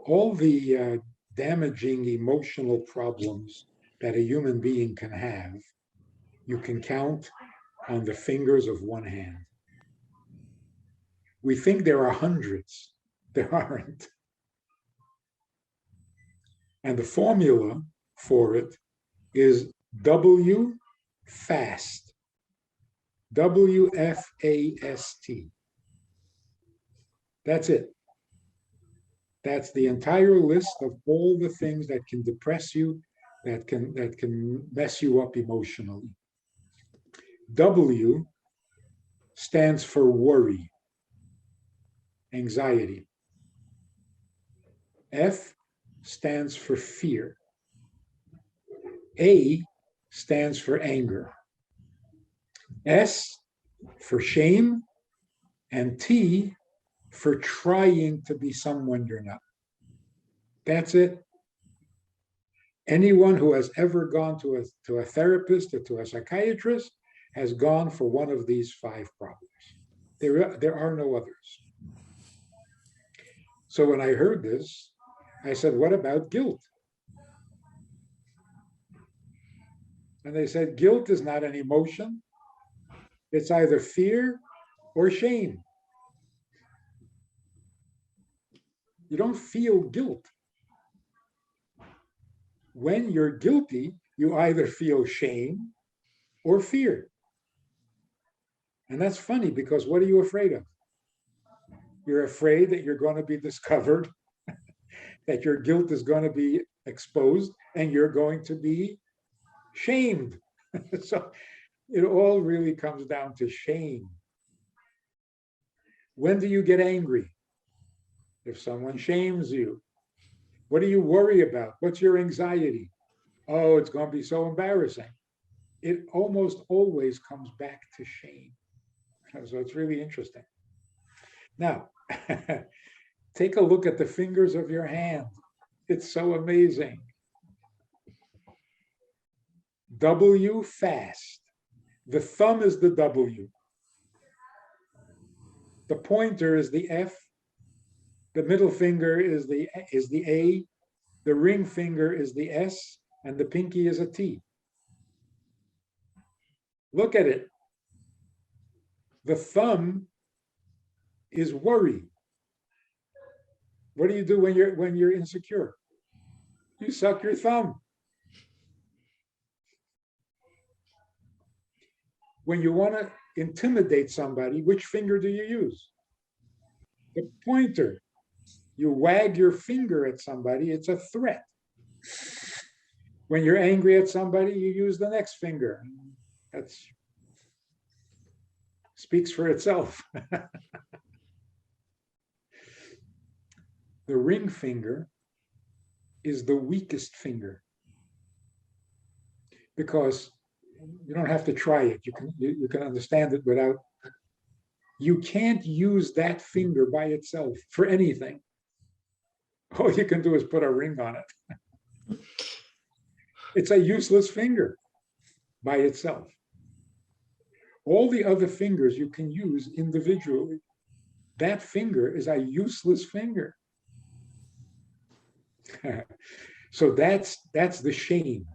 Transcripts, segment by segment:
all the damaging emotional problems that a human being can have, you can count on the fingers of one hand. We think there are hundreds. There aren't. And the formula for it is W fast. WFAST. That's it. That's the entire list of all the things that can depress you, that can mess you up emotionally. W stands for worry, anxiety. F stands for fear. A stands for anger. S for shame, and T for trying to be someone you're not. That's it. Anyone who has ever gone to a therapist or to a psychiatrist has gone for one of these 5 problems. There are no others. So when I heard this, I said, what about guilt? And they said, guilt is not an emotion. It's either fear or shame. You don't feel guilt. When you're guilty, you either feel shame or fear. And that's funny, because what are you afraid of? You're afraid that you're going to be discovered, that your guilt is going to be exposed, and you're going to be shamed. So it all really comes down to shame. When do you get angry? If someone shames you. What do you worry about? What's your anxiety? Oh, it's going to be so embarrassing. It almost always comes back to shame. So it's really interesting. Now, take a look at the fingers of your hand. It's so amazing. W fast. The thumb is the W. The pointer is the F. The middle finger is the A. The ring finger is the S, and the pinky is a T. Look at it. The thumb is worry. What do you do when you're insecure? You suck your thumb. When you want to intimidate somebody, which finger do you use? The pointer. You wag your finger at somebody, it's a threat. When you're angry at somebody, you use the next finger. That speaks for itself. The ring finger is the weakest finger, because you don't have to try it. You can understand it without. You can't use that finger by itself for anything. All you can do is put a ring on it. It's a useless finger by itself. All the other fingers you can use individually. That finger is a useless finger. So that's the shame.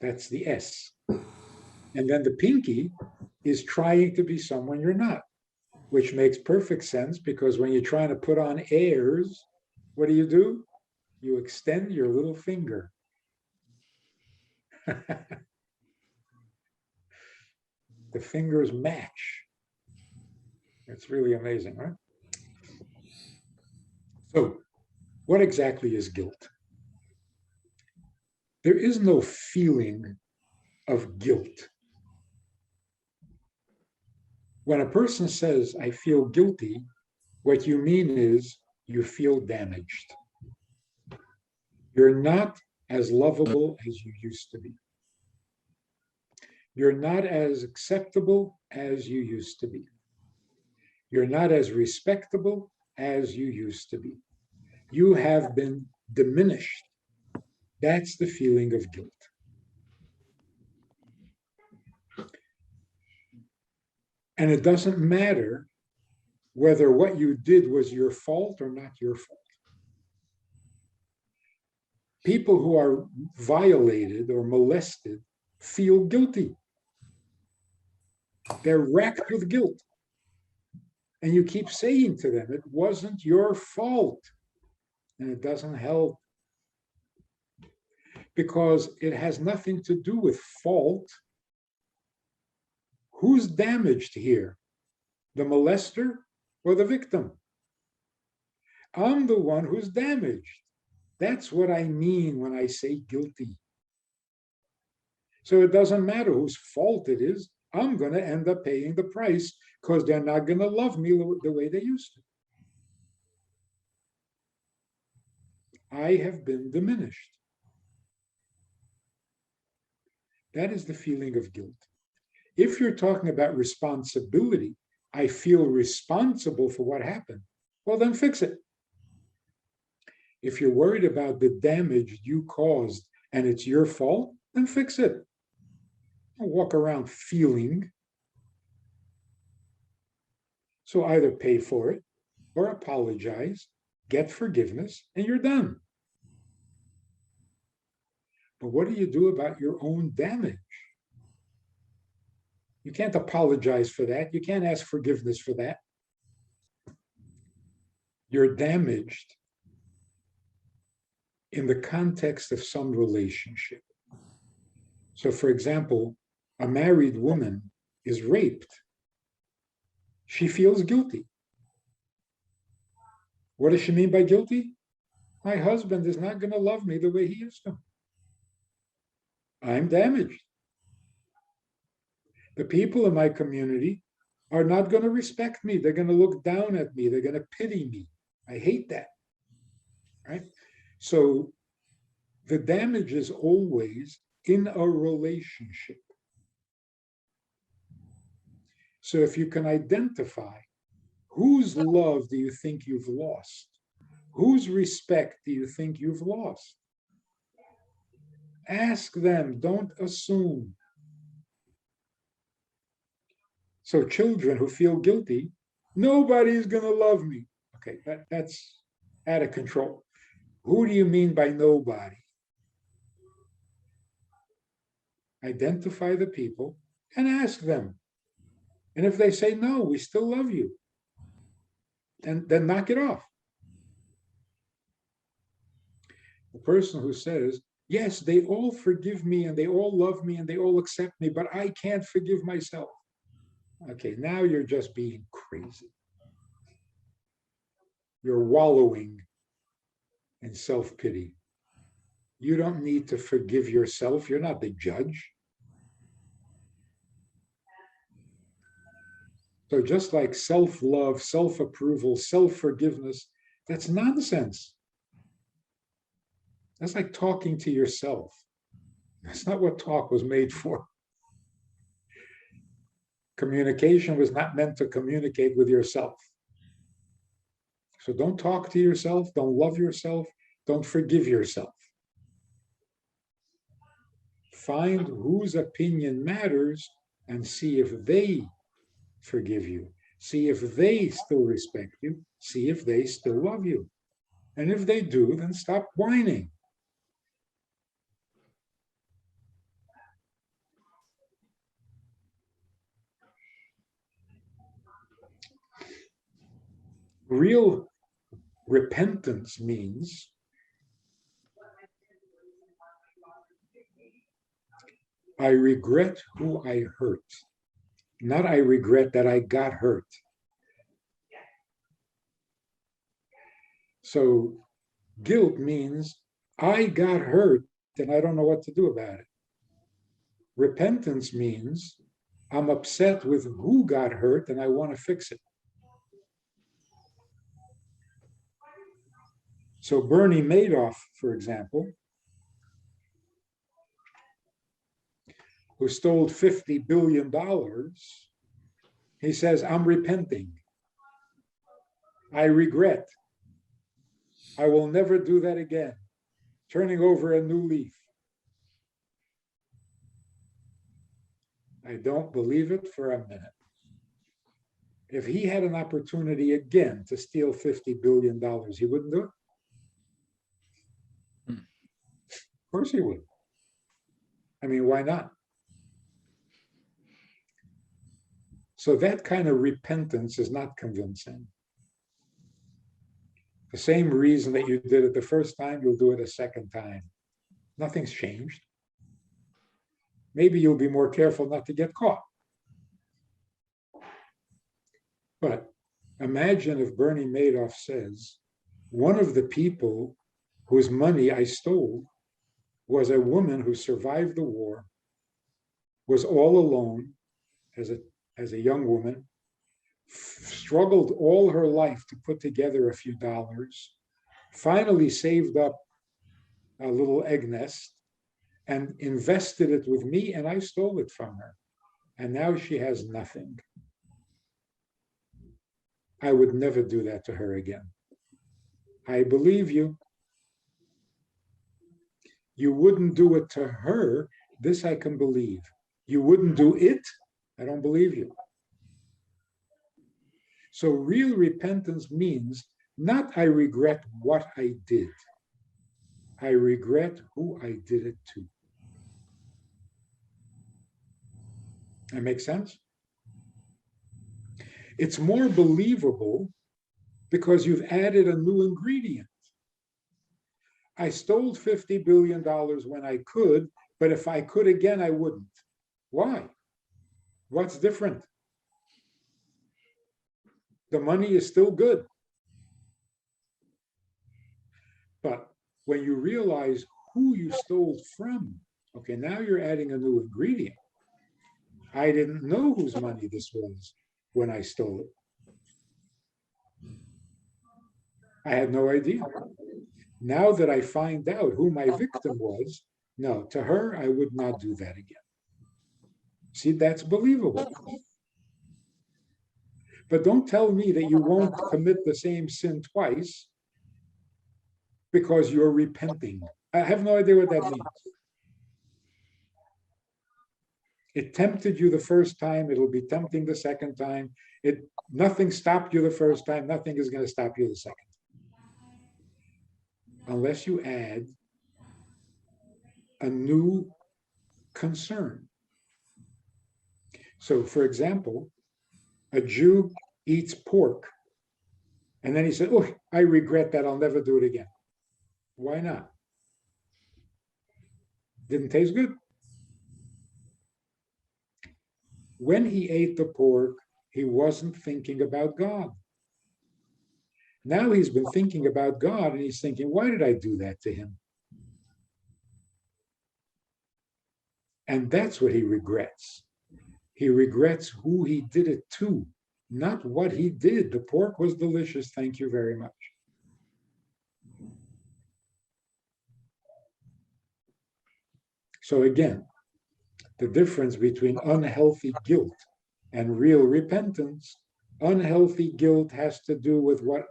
That's the S. And then the pinky is trying to be someone you're not, which makes perfect sense, because when you're trying to put on airs, what do? You extend your little finger. The fingers match. It's really amazing, right? So, what exactly is guilt? There is no feeling of guilt. When a person says, I feel guilty, what you mean is you feel damaged. You're not as lovable as you used to be. You're not as acceptable as you used to be. You're not as respectable as you used to be. You have been diminished. That's the feeling of guilt. And it doesn't matter whether what you did was your fault or not your fault. People who are violated or molested feel guilty. They're racked with guilt. And you keep saying to them, it wasn't your fault. And it doesn't help, because it has nothing to do with fault. Who's damaged here? The molester or the victim? I'm the one who's damaged. That's what I mean when I say guilty. So it doesn't matter whose fault it is. I'm going to end up paying the price, because they're not going to love me the way they used to. I have been diminished. That is the feeling of guilt. If you're talking about responsibility, I feel responsible for what happened, well, then fix it. If you're worried about the damage you caused and it's your fault, then fix it. Don't walk around feeling. So either pay for it or apologize, get forgiveness, and you're done. But what do you do about your own damage? You can't apologize for that. You can't ask forgiveness for that. You're damaged in the context of some relationship. So, for example, a married woman is raped. She feels guilty. What does she mean by guilty? My husband is not going to love me the way he used to. I'm damaged. The people in my community are not going to respect me. They're going to look down at me. They're going to pity me. I hate that. Right? So the damage is always in a relationship. So if you can identify whose love do you think you've lost, whose respect do you think you've lost, ask them, don't assume. So children who feel guilty, nobody's going to love me. Okay, that's out of control. Who do you mean by nobody? Identify the people and ask them. And if they say, no, we still love you, and then knock it off. The person who says, yes, they all forgive me and they all love me and they all accept me, but I can't forgive myself. Okay, now you're just being crazy. You're wallowing in self-pity. You don't need to forgive yourself. You're not the judge. So just like self-love, self-approval, self-forgiveness, that's nonsense. That's like talking to yourself. That's not what talk was made for. Communication was not meant to communicate with yourself. So don't talk to yourself, don't love yourself, don't forgive yourself. Find whose opinion matters and see if they forgive you. See if they still respect you. See if they still love you. And if they do, then stop whining. Real repentance means I regret who I hurt, not I regret that I got hurt. So guilt means I got hurt and I don't know what to do about it. Repentance means I'm upset with who got hurt and I want to fix it. So Bernie Madoff, for example, who stole $50 billion, he says, I'm repenting. I regret. I will never do that again. Turning over a new leaf. I don't believe it for a minute. If he had an opportunity again to steal $50 billion, he wouldn't do it. Of course he would. I mean, why not? So that kind of repentance is not convincing. The same reason that you did it the first time, you'll do it a second time. Nothing's changed. Maybe you'll be more careful not to get caught. But imagine if Bernie Madoff says, one of the people whose money I stole was a woman who survived the war, was all alone as a young woman, struggled all her life to put together a few dollars, finally saved up a little egg nest and invested it with me, and I stole it from her. And now she has nothing. I would never do that to her again. I believe you. You wouldn't do it to her. This I can believe. You wouldn't do it. I don't believe you. So real repentance means not I regret what I did. I regret who I did it to. That makes sense? It's more believable because you've added a new ingredient. I stole $50 billion when I could, but if I could again, I wouldn't. Why? What's different? The money is still good. But when you realize who you stole from, okay, now you're adding a new ingredient. I didn't know whose money this was when I stole it. I had no idea. Now that I find out who my victim was, no, to her, I would not do that again. See, that's believable. But don't tell me that you won't commit the same sin twice because you're repenting. I have no idea what that means. It tempted you the first time, it'll be tempting the second time. Nothing stopped you the first time, nothing is going to stop you the second. Unless you add a new concern. So, for example, a Jew eats pork, and then he said, oh, I regret that, I'll never do it again. Why not? Didn't taste good. When he ate the pork, he wasn't thinking about God. Now he's been thinking about God, and he's thinking, why did I do that to him? And that's what he regrets. He regrets who he did it to, not what he did. The pork was delicious. Thank you very much. So again, the difference between unhealthy guilt and real repentance, unhealthy guilt has to do with what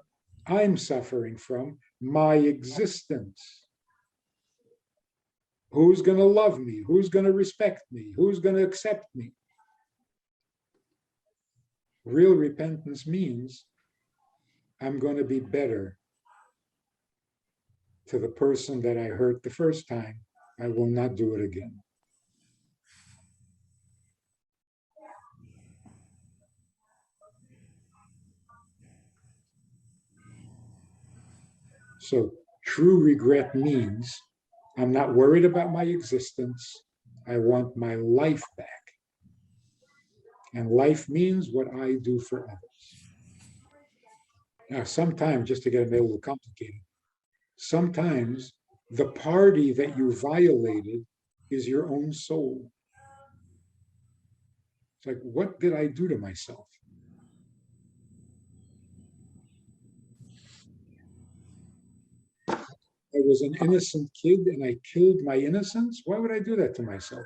I'm suffering from, my existence. Who's going to love me? Who's going to respect me? Who's going to accept me? Real repentance means I'm going to be better to the person that I hurt the first time. I will not do it again. So true regret means I'm not worried about my existence. I want my life back. And life means what I do for others. Now, sometimes, just to get it a little complicated, sometimes the party that you violated is your own soul. It's like, what did I do to myself? I was an innocent kid and I killed my innocence. Why would I do that to myself?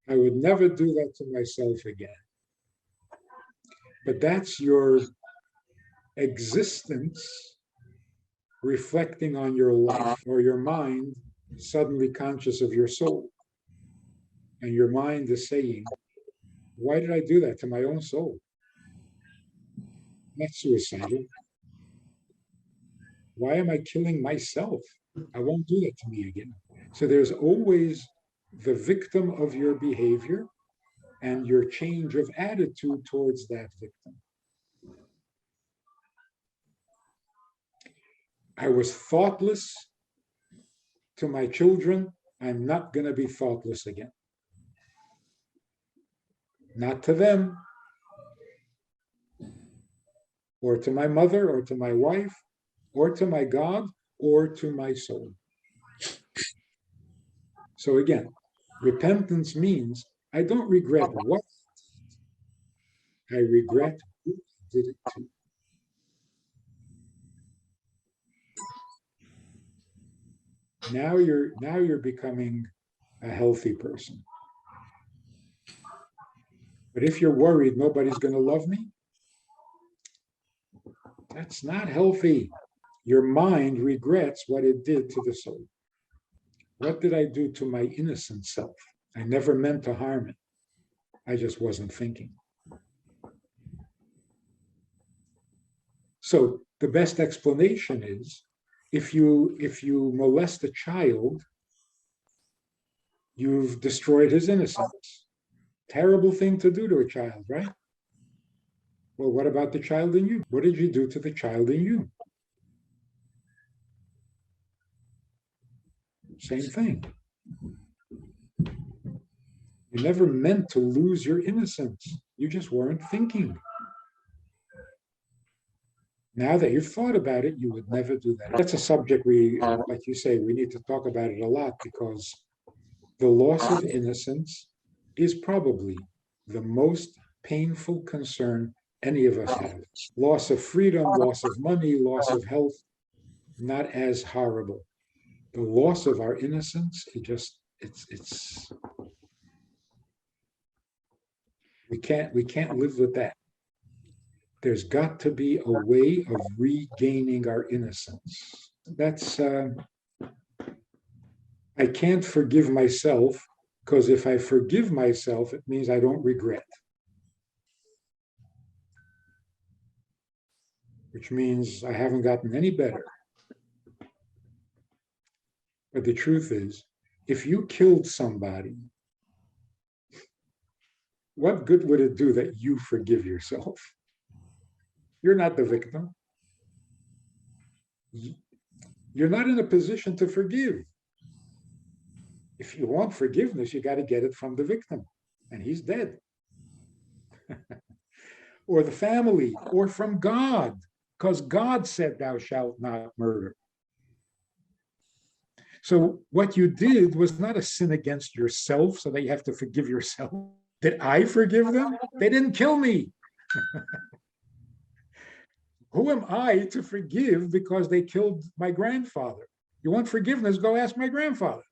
I would never do that to myself again. But that's your existence reflecting on your life, or your mind suddenly conscious of your soul. And your mind is saying, why did I do that to my own soul? That's suicidal. Why am I killing myself? I won't do that to me again. So there's always the victim of your behavior and your change of attitude towards that victim. I was thoughtless to my children. I'm not going to be thoughtless again. Not to them, or to my mother, or to my wife, or to my God, or to my soul. So again, repentance means I don't regret what I regret who I did it to. Now you're becoming a healthy person. But if you're worried nobody's going to love me, that's not healthy. Your mind regrets what it did to the soul. What did I do to my innocent self? I never meant to harm it. I just wasn't thinking. So the best explanation is if you molest a child, you've destroyed his innocence. Terrible thing to do to a child, right? Well, what about the child in you? What did you do to the child in you? Same thing. You never meant to lose your innocence. You just weren't thinking. Now that you've thought about it, you would never do that. That's a subject like you say, we need to talk about it a lot because the loss of innocence is probably the most painful concern any of us have. Loss of freedom, loss of money, loss of health, not as horrible. The loss of our innocence, it's we can't live with that. There's got to be a way of regaining our innocence. That's I can't forgive myself because if I forgive myself, it means I don't regret. Which means I haven't gotten any better. But the truth is, if you killed somebody, what good would it do that you forgive yourself? You're not the victim. You're not in a position to forgive. If you want forgiveness, you got to get it from the victim, and he's dead. Or the family, or from God, because God said, "Thou shalt not murder." So what you did was not a sin against yourself, so that you have to forgive yourself. Did I forgive them? They didn't kill me. Who am I to forgive because they killed my grandfather? You want forgiveness? Go ask my grandfather.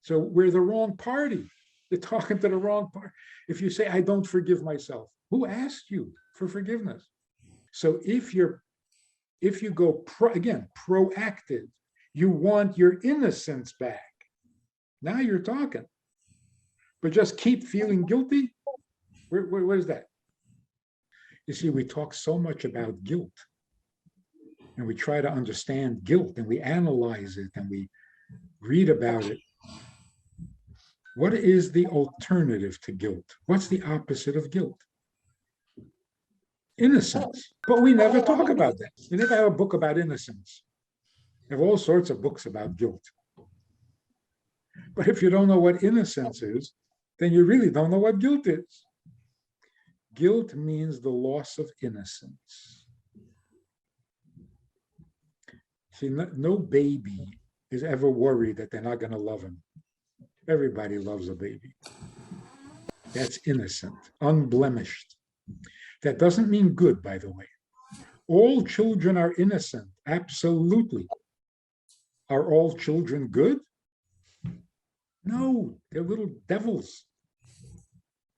So we're the wrong party. You're talking to the wrong party. If you say, I don't forgive myself, who asked you for forgiveness? So if you go, proactive, you want your innocence back. Now you're talking. But just keep feeling guilty? What is that? You see, we talk so much about guilt. And we try to understand guilt, and we analyze it, and we read about it. What is the alternative to guilt? What's the opposite of guilt? Innocence. But we never talk about that. We never have a book about innocence. We have all sorts of books about guilt. But if you don't know what innocence is, then you really don't know what guilt is. Guilt means the loss of innocence. See, no baby is ever worried that they're not going to love him. Everybody loves a baby. That's innocent, unblemished. That doesn't mean good, by the way. All children are innocent, absolutely. Are all children good? No, they're little devils.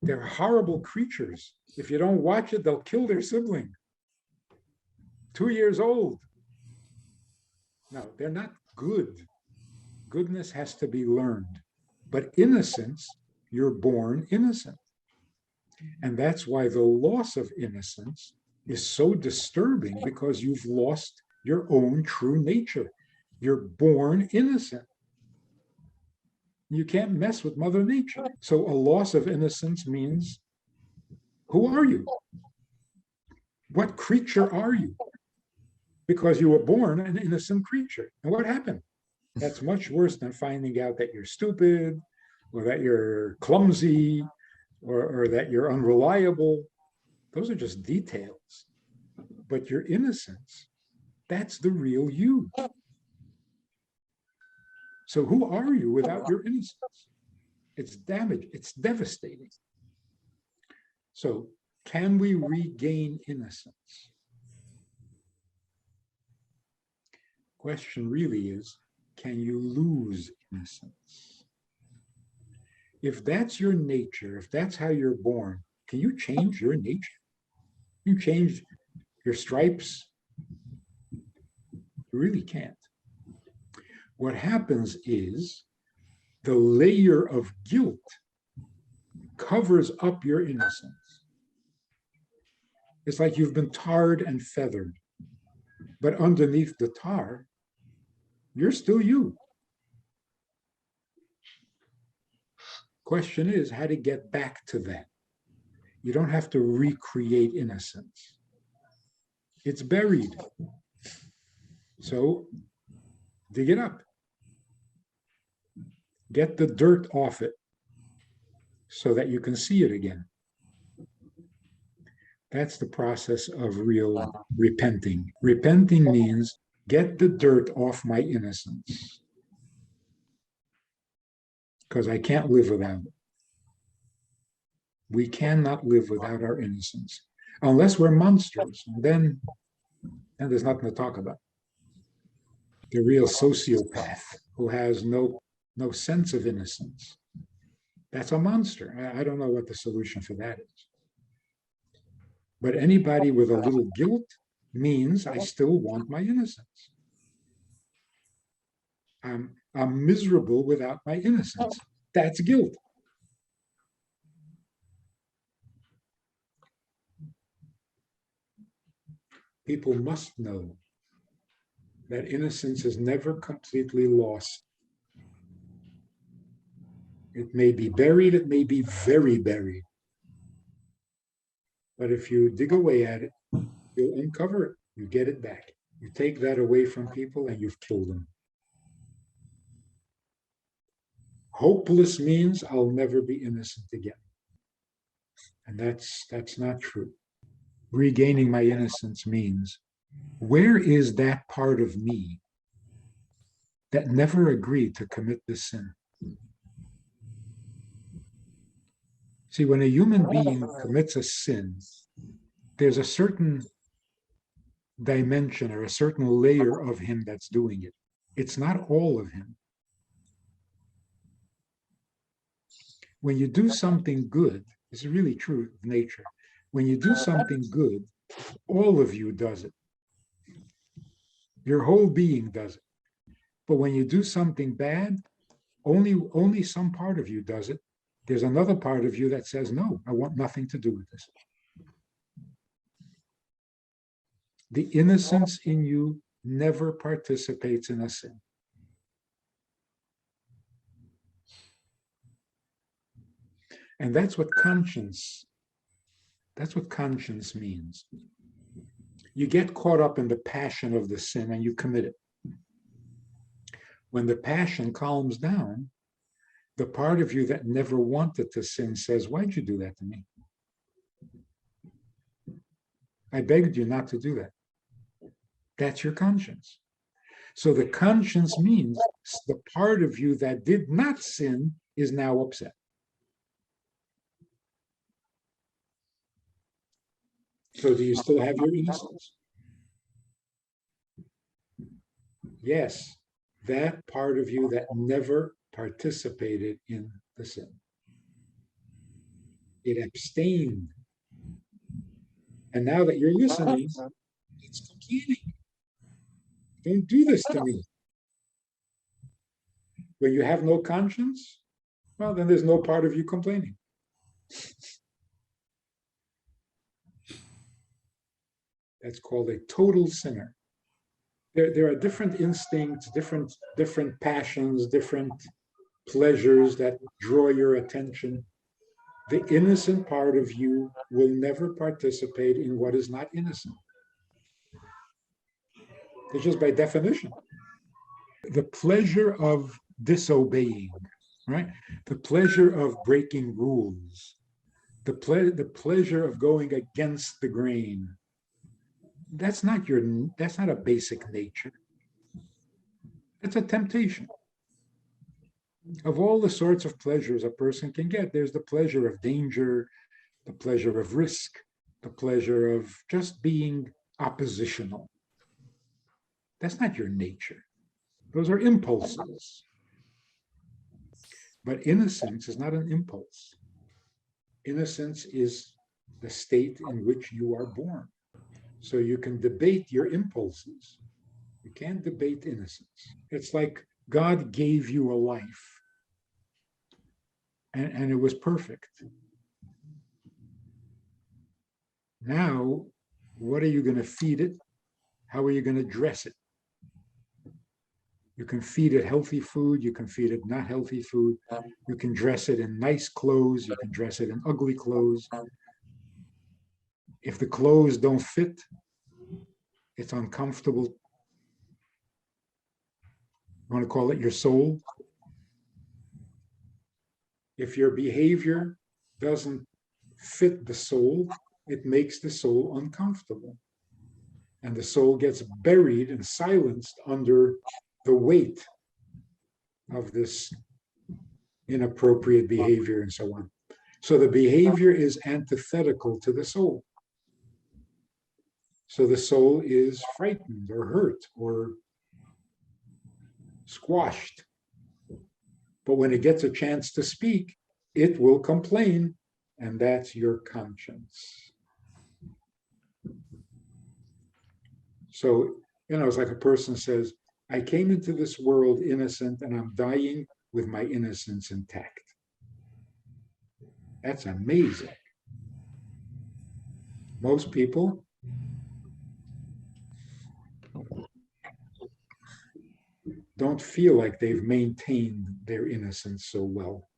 They're horrible creatures. If you don't watch it, they'll kill their sibling. 2 years old. No, they're not good. Goodness has to be learned. But innocence, you're born innocent. And that's why the loss of innocence is so disturbing because you've lost your own true nature. You're born innocent. You can't mess with Mother Nature. So a loss of innocence means, who are you? What creature are you? Because you were born an innocent creature. And what happened? That's much worse than finding out that you're stupid or that you're clumsy or that you're unreliable. Those are just details. But your innocence, that's the real you. So who are you without your innocence? It's damage, it's devastating. So can we regain innocence? Question really is, can you lose innocence? If that's your nature, if that's how you're born, can you change your nature? Can you change your stripes? You really can't. What happens is the layer of guilt covers up your innocence. It's like you've been tarred and feathered, but underneath the tar, you're still you. Question is how to get back to that. You don't have to recreate innocence. It's buried. So dig it up. Get the dirt off it so that you can see it again. That's the process of real repenting. Repenting means get the dirt off my innocence because I can't live without it. We cannot live without our innocence unless we're monsters. Then there's nothing to talk about. The real sociopath who has no sense of innocence. That's a monster. I don't know what the solution for that is. But anybody with a little guilt means I still want my innocence. I'm miserable without my innocence. That's guilt. People must know that innocence is never completely lost. It may be buried, it may be very buried. But if you dig away at it, you'll uncover it. You get it back. You take that away from people and you've killed them. Hopeless means I'll never be innocent again. And that's not true. Regaining my innocence means, where is that part of me that never agreed to commit this sin? See, when a human being commits a sin, there's a certain dimension or a certain layer of him that's doing it. It's not all of him. When you do something good, this is really true of nature. When you do something good, all of you does it. Your whole being does it. But when you do something bad, only some part of you does it. There's another part of you that says, no, I want nothing to do with this. The innocence in you never participates in a sin. And that's what conscience means. You get caught up in the passion of the sin and you commit it. When the passion calms down, the part of you that never wanted to sin says, why'd you do that to me? I begged you not to do that. That's your conscience. So the conscience means the part of you that did not sin is now upset. So do you still have your innocence? Yes, that part of you that never participated in the sin. It abstained. And now that you're listening, it's complaining. Don't do this to me. When you have no conscience, well, then there's no part of you complaining. That's called a total sinner. There are different instincts, different passions, different pleasures that draw your attention. The innocent part of you will never participate in what is not innocent. It's just by definition. The pleasure of disobeying, right? The pleasure of breaking rules, the pleasure of going against the grain. That's not a basic nature. It's a temptation. Of all the sorts of pleasures a person can get, there's the pleasure of danger, the pleasure of risk, the pleasure of just being oppositional. That's not your nature. Those are impulses. But innocence is not an impulse. Innocence is the state in which you are born. So you can debate your impulses. You can't debate innocence. It's like God gave you a life, and it was perfect. Now, what are you going to feed it? How are you going to dress it? You can feed it healthy food. You can feed it not healthy food. You can dress it in nice clothes. You can dress it in ugly clothes. If the clothes don't fit, it's uncomfortable. You want to call it your soul? If your behavior doesn't fit the soul, it makes the soul uncomfortable. And the soul gets buried and silenced under the weight of this inappropriate behavior and so on. So the behavior is antithetical to the soul. So the soul is frightened or hurt or squashed. But when it gets a chance to speak, it will complain, and that's your conscience. So, it's like a person says, I came into this world innocent and I'm dying with my innocence intact. That's amazing. Most people don't feel like they've maintained their innocence so well.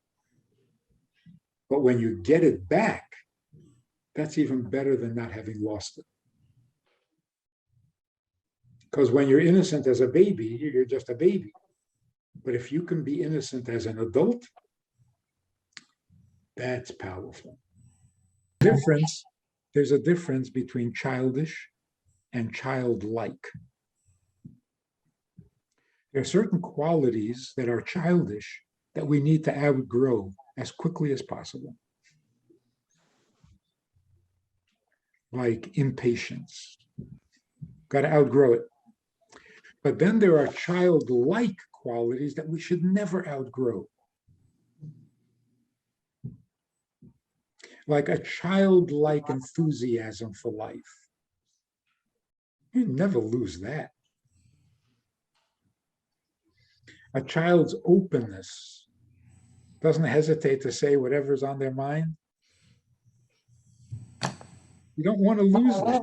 But when you get it back, that's even better than not having lost it. Because when you're innocent as a baby, you're just a baby. But if you can be innocent as an adult, that's powerful. There's a difference between childish and childlike. There are certain qualities that are childish that we need to outgrow as quickly as possible. Like impatience. Got to outgrow it. But then there are childlike qualities that we should never outgrow. Like a childlike enthusiasm for life. You never lose that. A child's openness, doesn't hesitate to say whatever's on their mind. You don't want to lose that.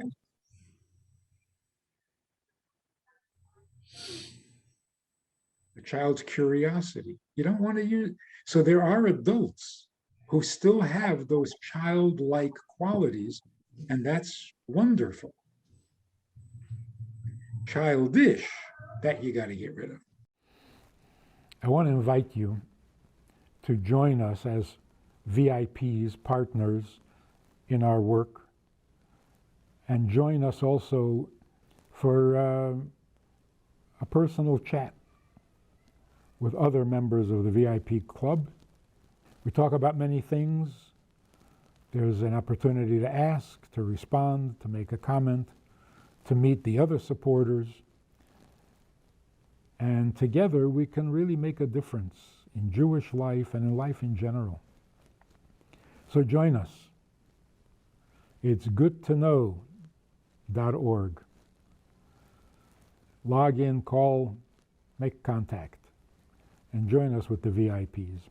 A child's curiosity. You don't want to use. So there are adults who still have those childlike qualities, and that's wonderful. Childish, that you got to get rid of. I want to invite you to join us as VIPs, partners in our work, and join us also for a personal chat with other members of the VIP club. We talk about many things. There's an opportunity to ask, to respond, to make a comment, to meet the other supporters. And together we can really make a difference in Jewish life and in life in general. So join us. It's goodtoknow.org. Log in, call, make contact, and join us with the VIPs.